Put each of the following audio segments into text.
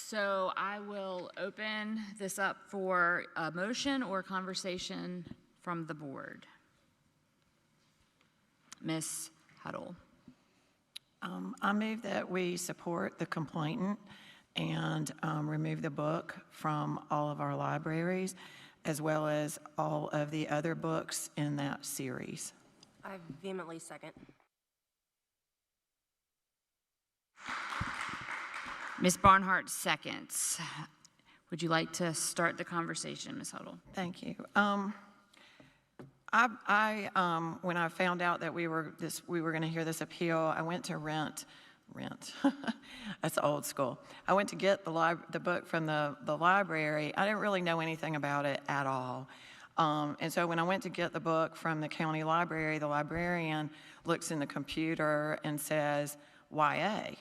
So I will open this up for a motion or conversation from the board. Ms. Huddle. I move that we support the complainant and remove the book from all of our libraries, as well as all of the other books in that series. I vehemently second. Ms. Barnhart seconds. Would you like to start the conversation, Ms. Huddle? Thank you. When I found out that we were going to hear this appeal, I went to rent. That's old school. I went to get the book from the library. I didn't really know anything about it at all. And so when I went to get the book from the county library, the librarian looks in the computer and says, YA.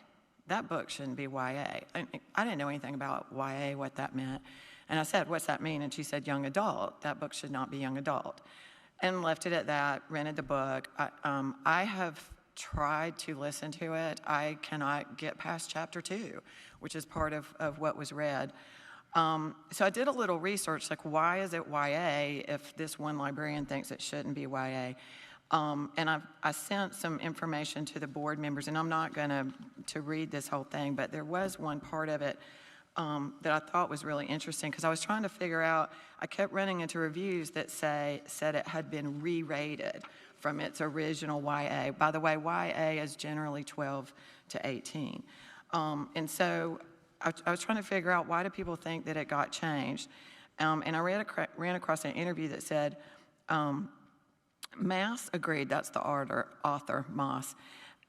That book shouldn't be YA. I didn't know anything about YA, what that meant. And I said, what's that mean? And she said, young adult. That book should not be young adult. And left it at that, rented the book. I have tried to listen to it. I cannot get past chapter 2, which is part of what was read. So I did a little research, like why is it YA if this one librarian thinks it shouldn't be YA? And I sent some information to the board members, and I'm not going to read this whole thing, but there was one part of it that I thought was really interesting, because I was trying to figure out, I kept running into reviews that said it had been re-rated from its original YA. By the way, YA is generally 12 to 18. And so I was trying to figure out, why do people think that it got changed? And I ran across an interview that said, Mass agreed, that's the author, Moss,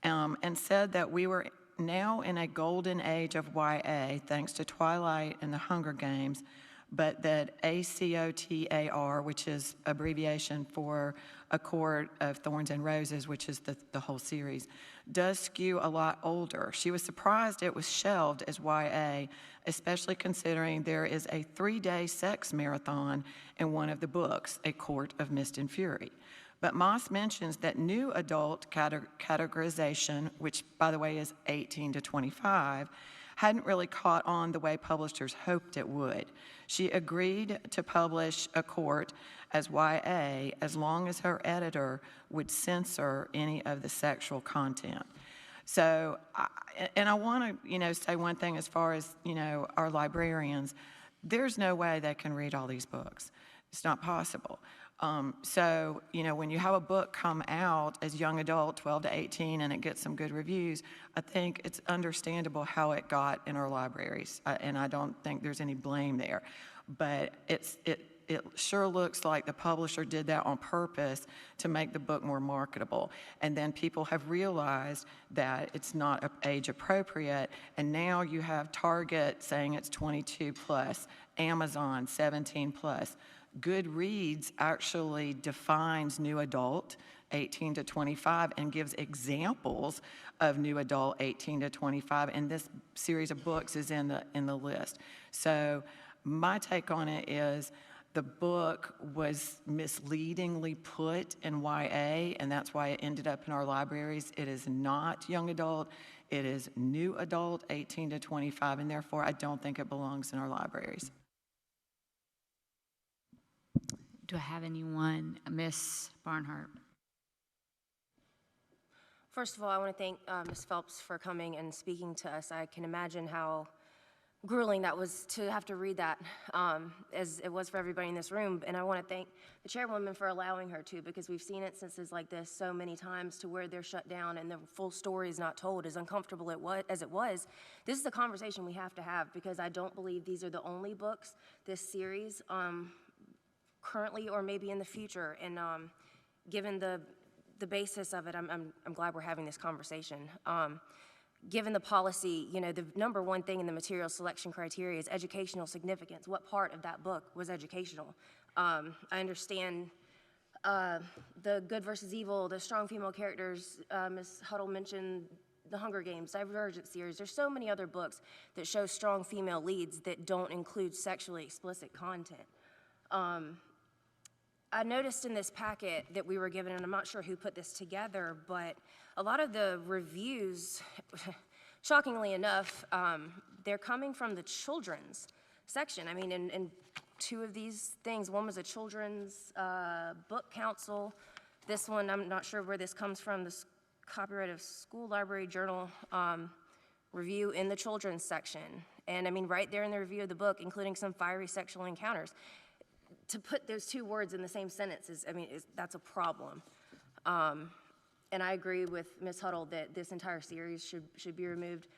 and said that we were now in a golden age of YA, thanks to Twilight and the Hunger Games, but that ACOTAR, which is abbreviation for A Court of Thorns and Roses, which is the whole series, does skew a lot older. She was surprised it was shelved as YA, especially considering there is a 3-day sex marathon in one of the books, A Court of Mist and Fury. But Moss mentions that new adult categorization, which by the way is 18 to 25, hadn't really caught on the way publishers hoped it would. She agreed to publish A Court as YA as long as her editor would censor any of the sexual content. So, and I want to, say one thing as far as, our librarians. There's no way they can read all these books. It's not possible. So, when you have a book come out as young adult, 12 to 18, and it gets some good reviews, I think it's understandable how it got in our libraries, and I don't think there's any blame there. But it sure looks like the publisher did that on purpose to make the book more marketable. And then people have realized that it's not age appropriate, and now you have Target saying it's 22 plus, Amazon 17 plus. Goodreads actually defines new adult 18 to 25 and gives examples of new adult 18 to 25, and this series of books is in the list. So my take on it is the book was misleadingly put in YA, and that's why it ended up in our libraries. It is not young adult, it is new adult 18 to 25, and therefore I don't think it belongs in our libraries. Do I have anyone? Ms. Barnhart. First of all, I want to thank Ms. Phelps for coming and speaking to us. I can imagine how grueling that was to have to read that, as it was for everybody in this room. And I want to thank the chairwoman for allowing her to, because we've seen instances like this so many times to where they're shut down and the full story is not told. As uncomfortable as it was, this is a conversation we have to have, because I don't believe these are the only books, this series, currently or maybe in the future. And given the basis of it, I'm glad we're having this conversation. Given the policy, the number one thing in the material selection criteria is educational significance. What part of that book was educational? I understand the good versus evil, the strong female characters. Ms. Huddle mentioned the Hunger Games, Divergent series. There's so many other books that show strong female leads that don't include sexually explicit content. I noticed in this packet that we were given, and I'm not sure who put this together, but a lot of the reviews, shockingly enough, they're coming from the children's section. I mean, in two of these things, one was a children's book council. This one, I'm not sure where this comes from, this copyright of school library journal review in the children's section. And I mean, right there in the review of the book, including some fiery sexual encounters. To put those two words in the same sentence that's a problem. And I agree with Ms. Huddle that this entire series should be removed.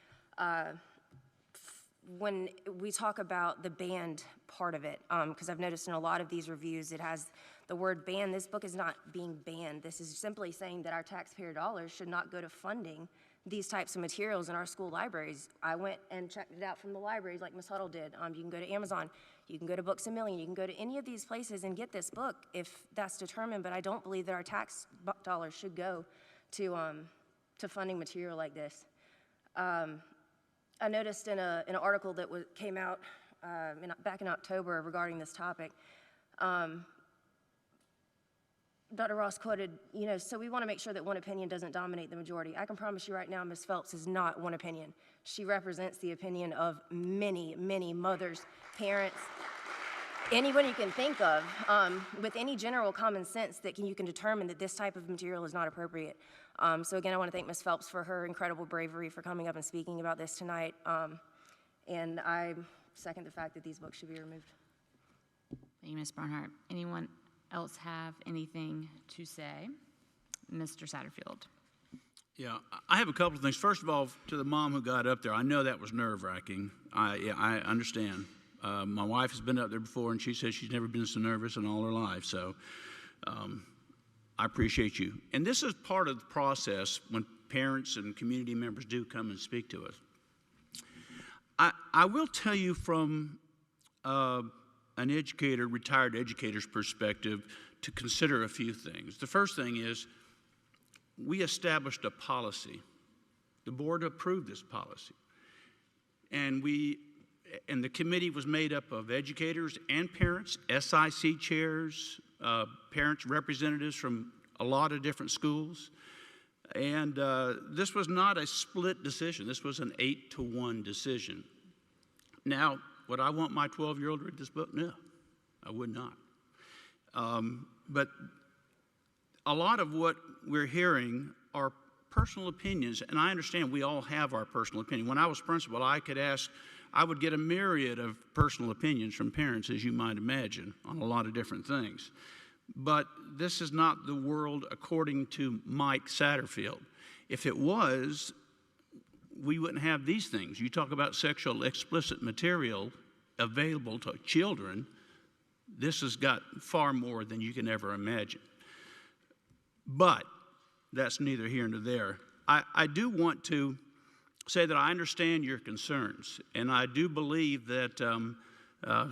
When we talk about the banned part of it, because I've noticed in a lot of these reviews, it has the word ban. This book is not being banned. This is simply saying that our taxpayer dollars should not go to funding these types of materials in our school libraries. I went and checked it out from the libraries like Ms. Huddle did. You can go to Amazon, you can go to Books A Million, you can go to any of these places and get this book if that's determined, but I don't believe that our tax dollars should go to funding material like this. I noticed in an article that came out back in October regarding this topic, Dr. Ross quoted, so we want to make sure that one opinion doesn't dominate the majority. I can promise you right now, Ms. Phelps is not one opinion. She represents the opinion of many, many mothers, parents, anyone you can think of, with any general common sense that you can determine that this type of material is not appropriate. So again, I want to thank Ms. Phelps for her incredible bravery for coming up and speaking about this tonight. And I second the fact that these books should be removed. Thank you, Ms. Barnhart. Anyone else have anything to say? Mr. Satterfield. Yeah, I have a couple of things. First of all, to the mom who got up there, I know that was nerve-wracking. I understand. My wife has been up there before, and she says she's never been so nervous in all her life. So I appreciate you. And this is part of the process when parents and community members do come and speak to us. I will tell you from an educator, retired educator's perspective, to consider a few things. The first thing is we established a policy. The board approved this policy. And the committee was made up of educators and parents, SIC chairs, parents representatives from a lot of different schools. And this was not a split decision. This was an 8-to-1 decision. Now, would I want my 12-year-old to read this book? No, I would not. But a lot of what we're hearing are personal opinions, and I understand we all have our personal opinion. When I was principal, I would get a myriad of personal opinions from parents, as you might imagine, on a lot of different things. But this is not the world according to Mike Satterfield. If it was, we wouldn't have these things. You talk about sexual explicit material available to children. This has got far more than you can ever imagine. But that's neither here nor there. I do want to say that I understand your concerns, and I do believe that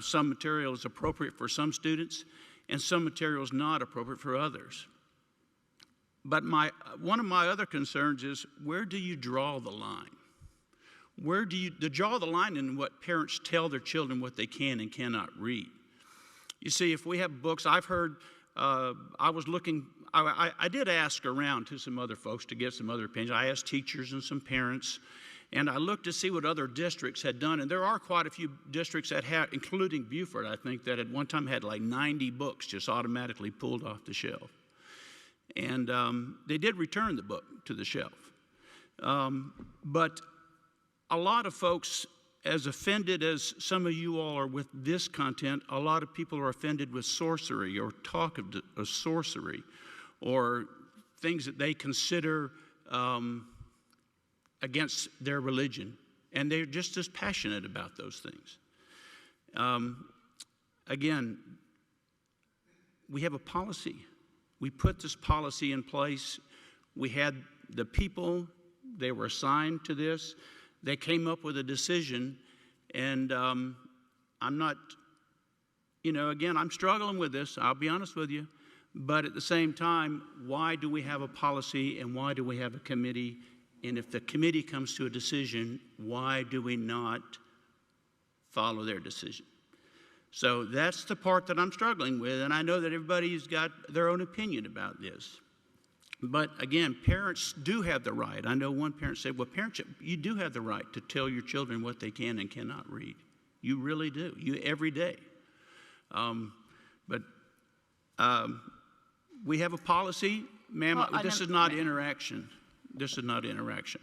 some material is appropriate for some students and some material is not appropriate for others. But one of my other concerns is, where do you draw the line? Where do you draw the line in what parents tell their children what they can and cannot read? You see, if we have books, I've heard, I did ask around to some other folks to get some other opinions. I asked teachers and some parents, and I looked to see what other districts had done, and there are quite a few districts that have, including Beaufort, I think, that at one time had like 90 books just automatically pulled off the shelf. And they did return the book to the shelf. But a lot of folks, as offended as some of you all are with this content, a lot of people are offended with sorcery or talk of sorcery or things that they consider against their religion. And they're just as passionate about those things. Again, we have a policy. We put this policy in place. We had the people, they were assigned to this. They came up with a decision, and I'm not, again, I'm struggling with this, I'll be honest with you. But at the same time, why do we have a policy and why do we have a committee? And if the committee comes to a decision, why do we not follow their decision? So that's the part that I'm struggling with, and I know that everybody's got their own opinion about this. But again, parents do have the right. I know one parent said, well, parents, you do have the right to tell your children what they can and cannot read. You really do, every day. We have a policy, ma'am, Well, this is not interaction. This is not interaction.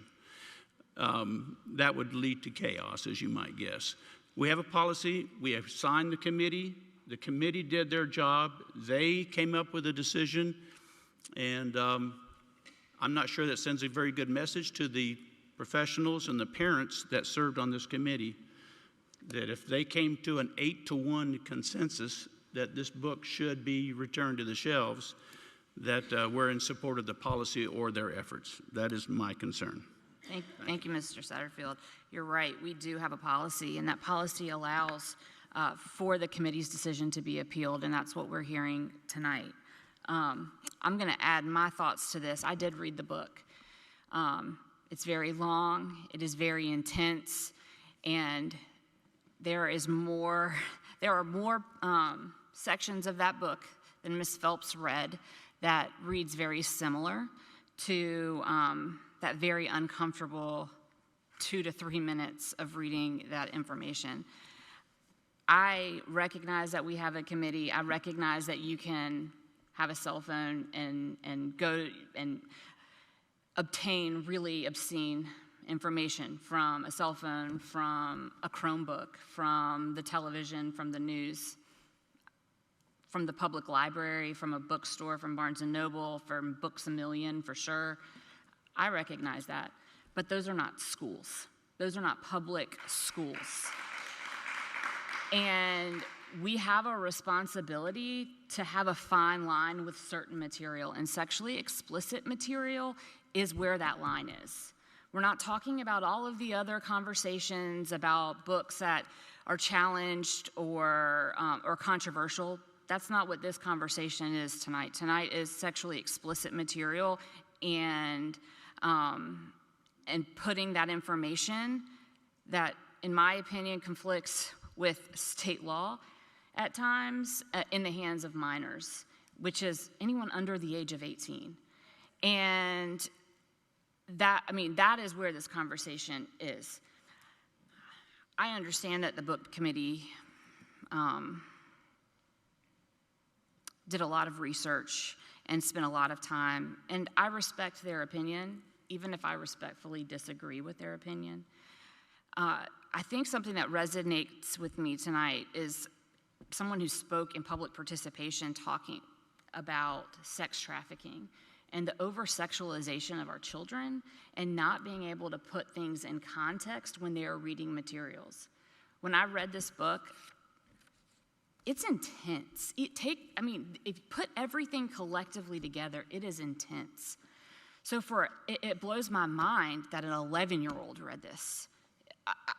That would lead to chaos, as you might guess. We have a policy, we have signed the committee did their job, they came up with a decision, and I'm not sure that sends a very good message to the professionals and the parents that served on this committee, that if they came to an 8-to-1 consensus that this book should be returned to the shelves, that we're in support of the policy or their efforts. That is my concern. Thank you, Mr. Satterfield. You're right, we do have a policy, and that policy allows for the committee's decision to be appealed, and that's what we're hearing tonight. I'm going to add my thoughts to this. I did read the book. It's very long, it is very intense, and there are more sections of that book than Ms. Phelps read that reads very similar to that very uncomfortable 2 to 3 minutes of reading that information. I recognize that we have a committee. I recognize that you can have a cell phone and go and obtain really obscene information from a cell phone, from a Chromebook, from the television, from the news, from the public library, from a bookstore, from Barnes & Noble, from Books A Million, for sure. I recognize that. But those are not schools. Those are not public schools. And we have a responsibility to have a fine line with certain material, and sexually explicit material is where that line is. We're not talking about all of the other conversations about books that are challenged or controversial. That's not what this conversation is tonight. Tonight is sexually explicit material and putting that information that, in my opinion, conflicts with state law at times in the hands of minors, which is anyone under the age of 18. And that is where this conversation is. I understand that the book committee did a lot of research and spent a lot of time, and I respect their opinion, even if I respectfully disagree with their opinion. I think something that resonates with me tonight is someone who spoke in public participation talking about sex trafficking and the over-sexualization of our children and not being able to put things in context when they are reading materials. When I read this book, it's intense. If you put everything collectively together, it is intense. So it blows my mind that an 11-year-old read this.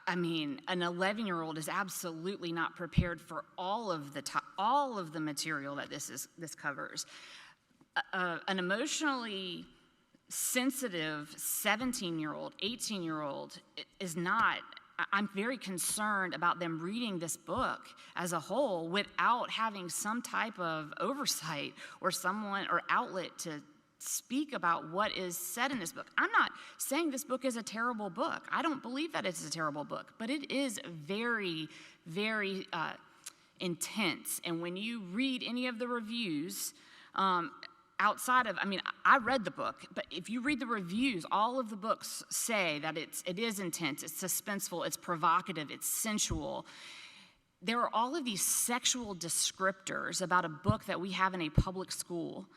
An 11-year-old is absolutely not prepared for all of the material that this covers. An emotionally sensitive 17-year-old, 18-year-old is not. I'm very concerned about them reading this book as a whole without having some type of oversight or someone or outlet to speak about what is said in this book. I'm not saying this book is a terrible book. I don't believe that it's a terrible book, but it is very, very intense. And when you read any of the reviews, I read the book, but if you read the reviews, all of the books say that it is intense, it's suspenseful, it's provocative, it's sensual. There are all of these sexual descriptors about a book that we have in a public school,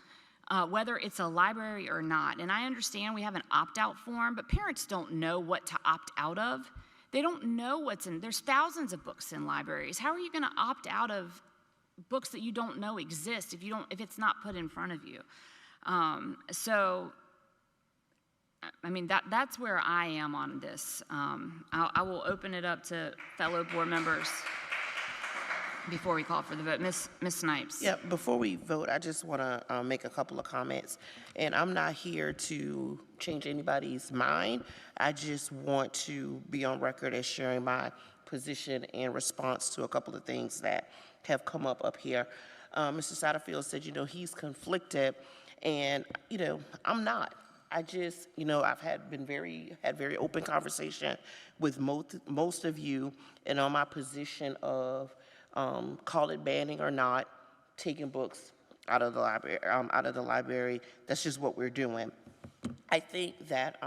whether it's a library or not. And I understand we have an opt-out form, but parents don't know what to opt out of. They don't know what's in. There's thousands of books in libraries. How are you going to opt out of books that you don't know exist if it's not put in front of you? That's where I am on this. I will open it up to fellow board members before we call for the vote. Ms. Snipes. Yeah, before we vote, I just want to make a couple of comments. And I'm not here to change anybody's mind. I just want to be on record as sharing my position in response to a couple of things that have come up here. Mr. Satterfield said, he's conflicted, And, I'm not. I just, I've had very open conversation with most of you, and on my position of, call it banning or not, taking books out of the library. That's just what we're doing. I think that,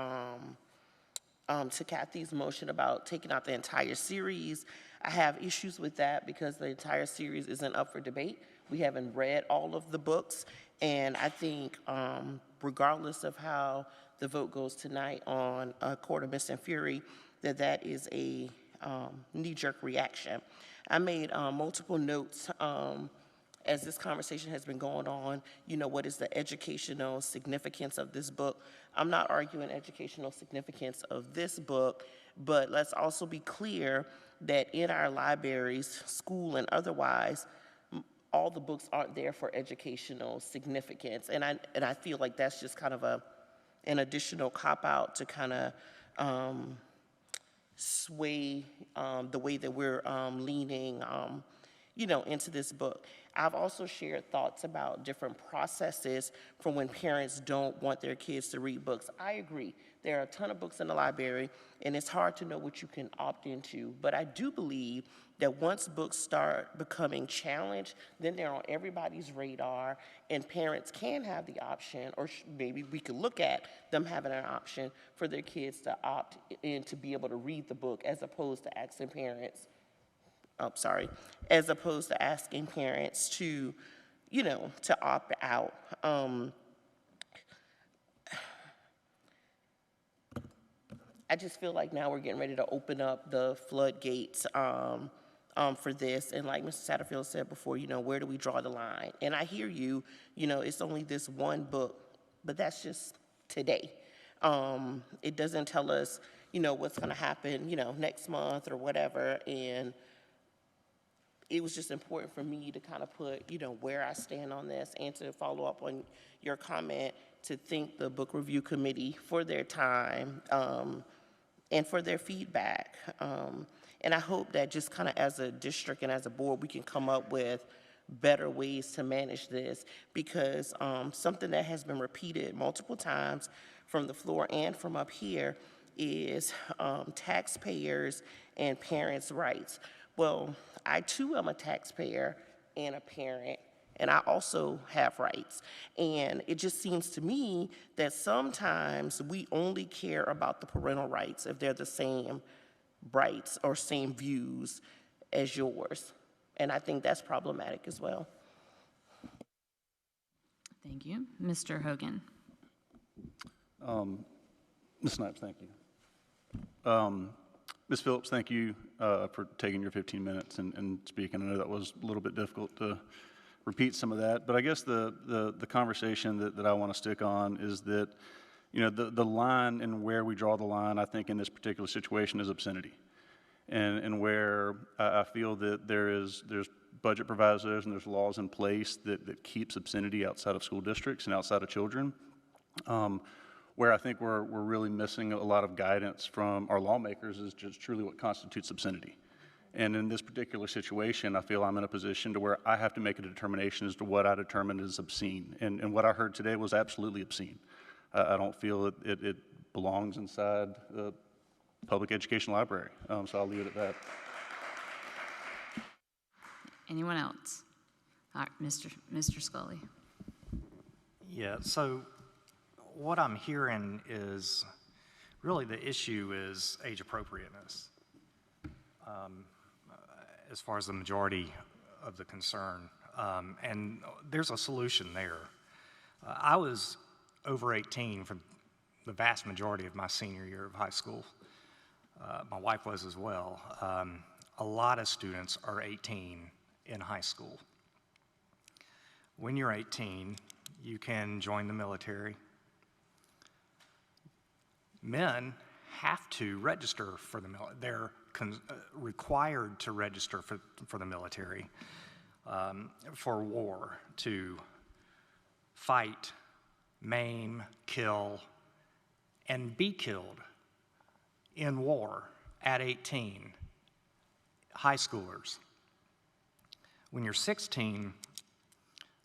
to Kathy's motion about taking out the entire series, I have issues with that because the entire series isn't up for debate. We haven't read all of the books, and I think regardless of how the vote goes tonight on Court of Mist and Fury, that is a knee-jerk reaction. I made multiple notes as this conversation has been going on, what is the educational significance of this book? I'm not arguing educational significance of this book, but let's also be clear that in our libraries, school and otherwise, all the books aren't there for educational significance. And I feel like that's just kind of an additional cop-out to kind of sway the way that we're leaning into this book. I've also shared thoughts about different processes for when parents don't want their kids to read books. I agree. There are a ton of books in the library, and it's hard to know what you can opt into. But I do believe that once books start becoming challenged, then they're on everybody's radar, and parents can have the option, or maybe we could look at them having an option for their kids to opt in to be able to read the book, as opposed to asking parents as opposed to asking parents to, to opt out. I just feel like now we're getting ready to open up the floodgates for this. And like Mr. Satterfield said before, where do we draw the line? And I hear you, it's only this one book, but that's just today. It doesn't tell us, what's going to happen, next month or whatever. And it was just important for me to kind of put, where I stand on this, and to follow up on your comment, to thank the book review committee for their time and for their feedback. And I hope that just kind of as a district and as a board, we can come up with better ways to manage this, because something that has been repeated multiple times from the floor and from up here is taxpayers and parents' rights. Well, I too am a taxpayer and a parent, and I also have rights. And it just seems to me that sometimes we only care about the parental rights if they're the same rights or same views as yours. And I think that's problematic as well. Thank you. Mr. Hogan. Ms. Snipes, thank you. Ms. Phillips, thank you for taking your 15 minutes and speaking. I know that was a little bit difficult to repeat some of that, but I guess the conversation that I want to stick on is that, the line and where we draw the line, I think, in this particular situation is obscenity. And where I feel that there's budget provisos and there's laws in place that keeps obscenity outside of school districts and outside of children. Where I think we're really missing a lot of guidance from our lawmakers is just truly what constitutes obscenity. And in this particular situation, I feel I'm in a position to where I have to make a determination as to what I determine is obscene. And what I heard today was absolutely obscene. I don't feel it belongs inside the public education library. So I'll leave it at that. Anyone else? All right, Mr. Scully. Yeah, so what I'm hearing is really the issue is age appropriateness as far as the majority of the concern. And there's a solution there. I was over 18 for the vast majority of my senior year of high school. My wife was as well. A lot of students are 18 in high school. When you're 18, you can join the military. Men have to register for the military. They're required to register for the military for war, to fight, maim, kill, and be killed in war at 18, high schoolers. When you're 16,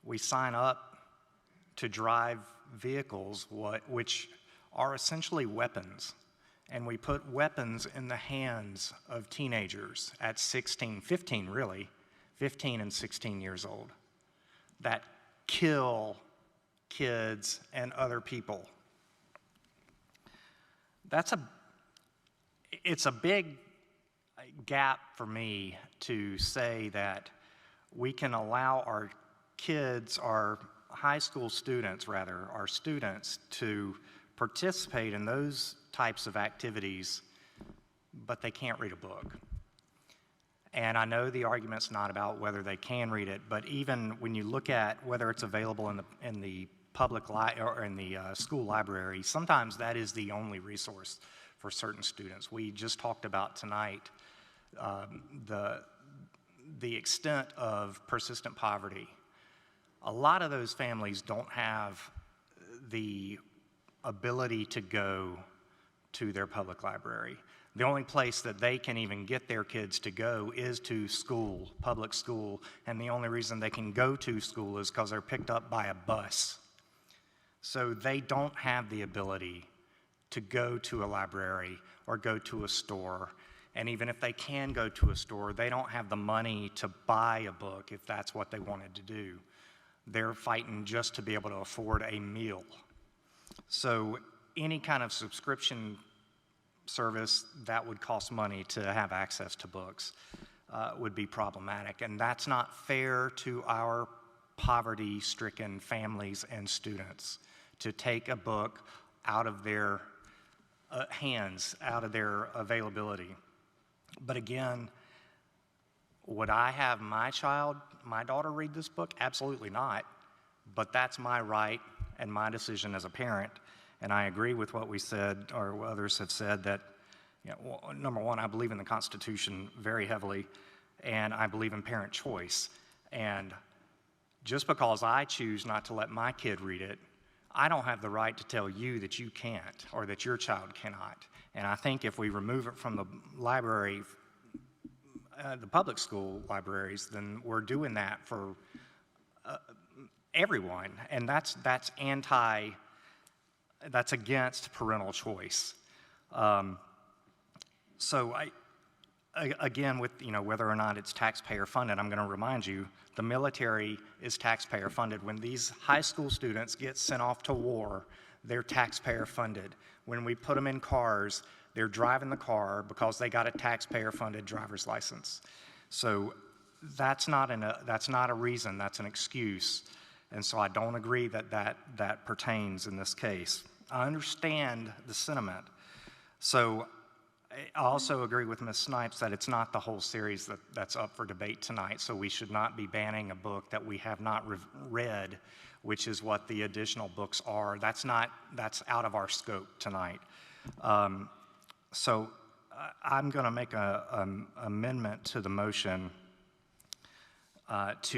we sign up to drive vehicles which are essentially weapons. And we put weapons in the hands of teenagers at 16, 15 really, 15 and 16 years old, that kill kids and other people. It's a big gap for me to say that we can allow our kids, our high school students rather, our students to participate in those types of activities, but they can't read a book. And I know the argument's not about whether they can read it, but even when you look at whether it's available in the public or in the school library, sometimes that is the only resource for certain students. We just talked about tonight the extent of persistent poverty. A lot of those families don't have the ability to go to their public library. The only place that they can even get their kids to go is to school, public school, and the only reason they can go to school is because they're picked up by a bus. So they don't have the ability to go to a library or go to a store. And even if they can go to a store, they don't have the money to buy a book if that's what they wanted to do. They're fighting just to be able to afford a meal. So any kind of subscription service that would cost money to have access to books would be problematic. And that's not fair to our poverty-stricken families and students to take a book out of their hands, out of their availability. But again, would I have my daughter read this book? Absolutely not. But that's my right and my decision as a parent. And I agree with what we said, or what others have said, that, number one, I believe in the Constitution very heavily, and I believe in parent choice. And just because I choose not to let my kid read it, I don't have the right to tell you that you can't or that your child cannot. And I think if we remove it from the library, the public school libraries, then we're doing that for everyone. And that's against parental choice. So again, with whether or not it's taxpayer funded, I'm going to remind you, the military is taxpayer funded. When these high school students get sent off to war, they're taxpayer funded. When we put them in cars, they're driving the car because they got a taxpayer funded driver's license. So that's not a reason, that's an excuse. And so I don't agree that pertains in this case. I understand the sentiment. So I also agree with Ms. Snipes that it's not the whole series that's up for debate tonight, so we should not be banning a book that we have not read, which is what the additional books are. That's out of our scope tonight. So I'm going to make an amendment to the motion that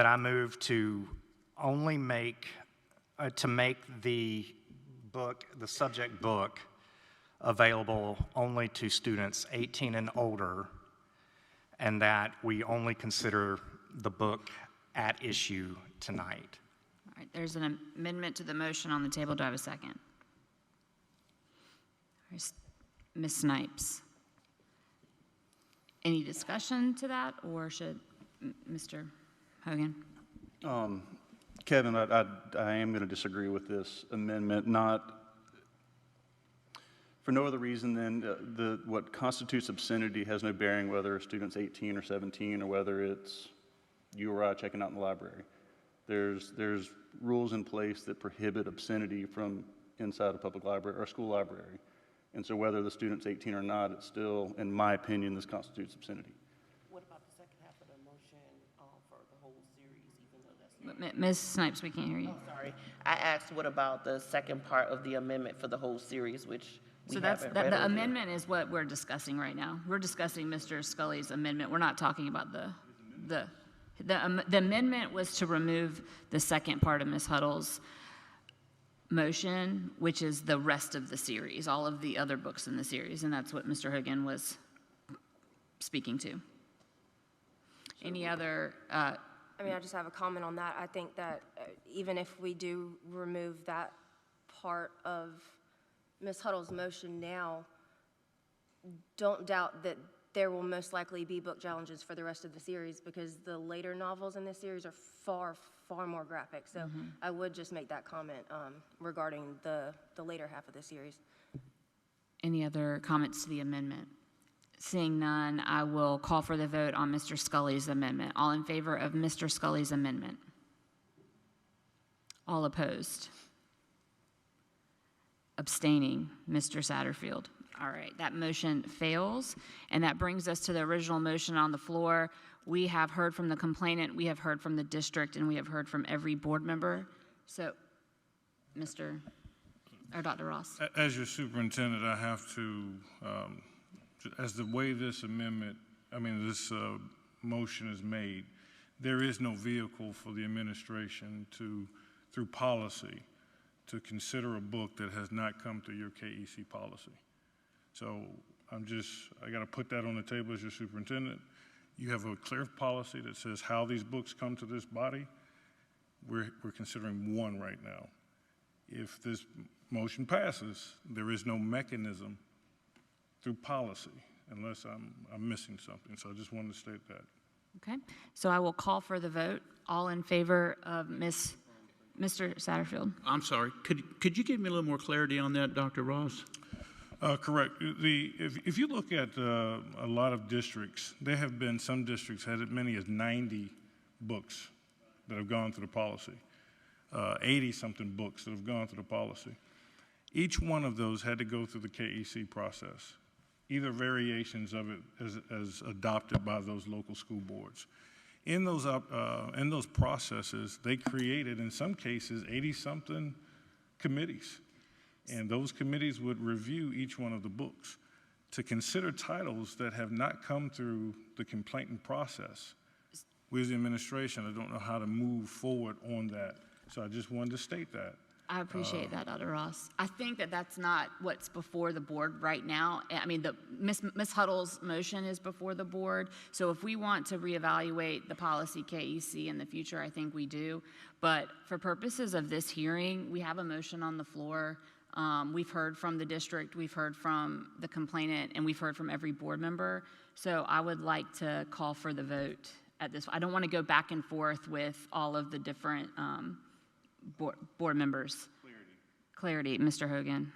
I move to only make the subject book available only to students 18 and older, and that we only consider the book at issue tonight. All right, there's an amendment to the motion on the table. Do I have a second? Ms. Snipes. Any discussion to that, or should Mr. Hogan? Kevin, I am going to disagree with this amendment, not for no other reason than what constitutes obscenity has no bearing whether a student's 18 or 17 or whether it's you or I checking out in the library. There's rules in place that prohibit obscenity from inside a public library or a school library. And so whether the student's 18 or not, it's still, in my opinion, this constitutes obscenity. What about the second half of the motion for the whole series, even though that's not? Ms. Snipes, we can't hear you. Oh, sorry. I asked what about the second part of the amendment for the whole series, which we So haven't read the over here. amendment is what we're discussing right now. We're discussing Mr. Scully's amendment. We're not talking about the amendment was to remove the second part of Ms. Huddle's motion, which is the rest of the series, all of the other books in the series, and that's what Mr. Hogan was speaking to. Any other I mean, I just have a comment on that. I think that even if we do remove that part of Ms. Huddle's motion now, don't doubt that there will most likely be book challenges for the rest of the series, because the later novels in this series are far, far more graphic. So I would just make that comment regarding the later half of the series. Any other comments to the amendment? Seeing none, I will call for the vote on Mr. Scully's amendment. All in favor of Mr. Scully's amendment? All opposed? Abstaining, Mr. Satterfield. All right, that motion fails, and that brings us to the original motion on the floor. We have heard from the complainant, we have heard from the district, and we have heard from every board member. So, Dr. Ross. As your superintendent, I have to, as the way this amendment, this motion is made, there is no vehicle for the administration to, through policy, to consider a book that has not come through your KEC policy. So I got to put that on the table as your superintendent. You have a clear policy that says how these books come to this body. We're considering one right now. If this motion passes, there is no mechanism through policy, unless I'm missing something. So I just wanted to state that. Okay, so I will call for the vote. All in favor of Mr. Satterfield? I'm sorry, could you give me a little more clarity on that, Dr. Ross? Correct. If you look at a lot of districts, there have been some districts had as many as 90 books that have gone through the policy, 80-something books that have gone through the policy. Each one of those had to go through the KEC process, either variations of it as adopted by those local school boards. In those processes, they created, in some cases, 80-something committees. And those committees would review each one of the books to consider titles that have not come through the complainant process. We as the administration, I don't know how to move forward on that. So I just wanted to state that. I appreciate that, Dr. Ross. I think that that's not what's before the board right now. I mean, Ms. Huddle's motion is before the board. So if we want to reevaluate the policy KEC in the future, I think we do. But for purposes of this hearing, we have a motion on the floor. We've heard from the district, we've heard from the complainant, and we've heard from every board member. So I would like to call for the vote at this. I don't want to go back and forth with all of the different board members. Clarity, Mr. Hogan.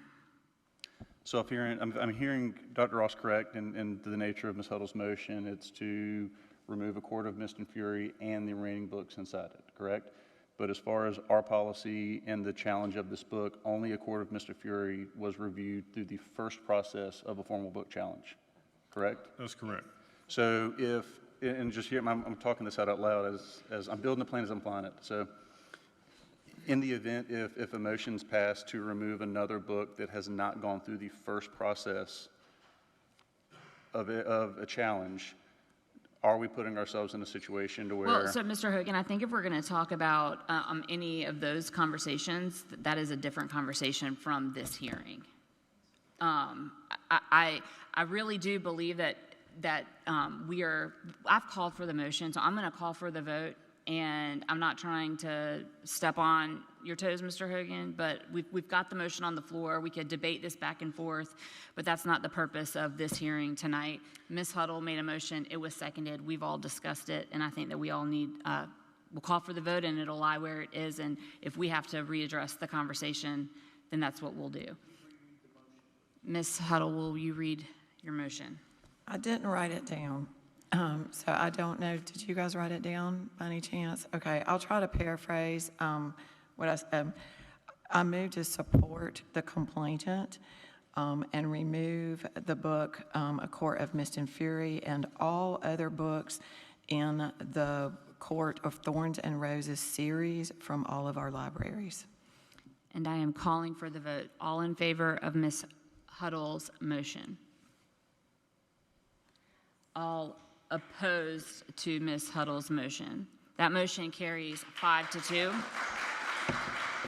So if I'm hearing Dr. Ross correct in the nature of Ms. Huddle's motion, it's to remove A Court of Mist and Fury and the remaining books inside it, correct? But as far as our policy and the challenge of this book, only A Court of Mr. Fury was reviewed through the first process of a formal book challenge, correct? That's correct. So and just here, I'm talking this out loud as I'm building the plan as I'm flying it. So in the event if a motion's passed to remove another book that has not gone through the first process of a challenge, are we putting ourselves in a situation to where... Well, so Mr. Hogan, I think if we're going to talk about any of those conversations, that is a different conversation from this hearing. I really do believe that I've called for the motion, so I'm going to call for the vote, and I'm not trying to step on your toes, Mr. Hogan, but we've got the motion on the floor. We could debate this back and forth, but that's not the purpose of this hearing tonight. Ms. Huddle made a motion. It was seconded. We've all discussed it, and I think that we all need, we'll call for the vote, and it'll lie where it is, and if we have to readdress the conversation, then that's what we'll do. Ms. Huddle, will you read your motion? I didn't write it down, so I don't know. Did you guys write it down by any chance? Okay, I'll try to paraphrase what I said. I move to support the complainant and remove the book A Court of Mist and Fury and all other books in the Court of Thorns and Roses series from all of our libraries. And I am calling for the vote. All in favor of Ms. Huddle's motion? All opposed to Ms. Huddle's motion? That motion carries 5-2.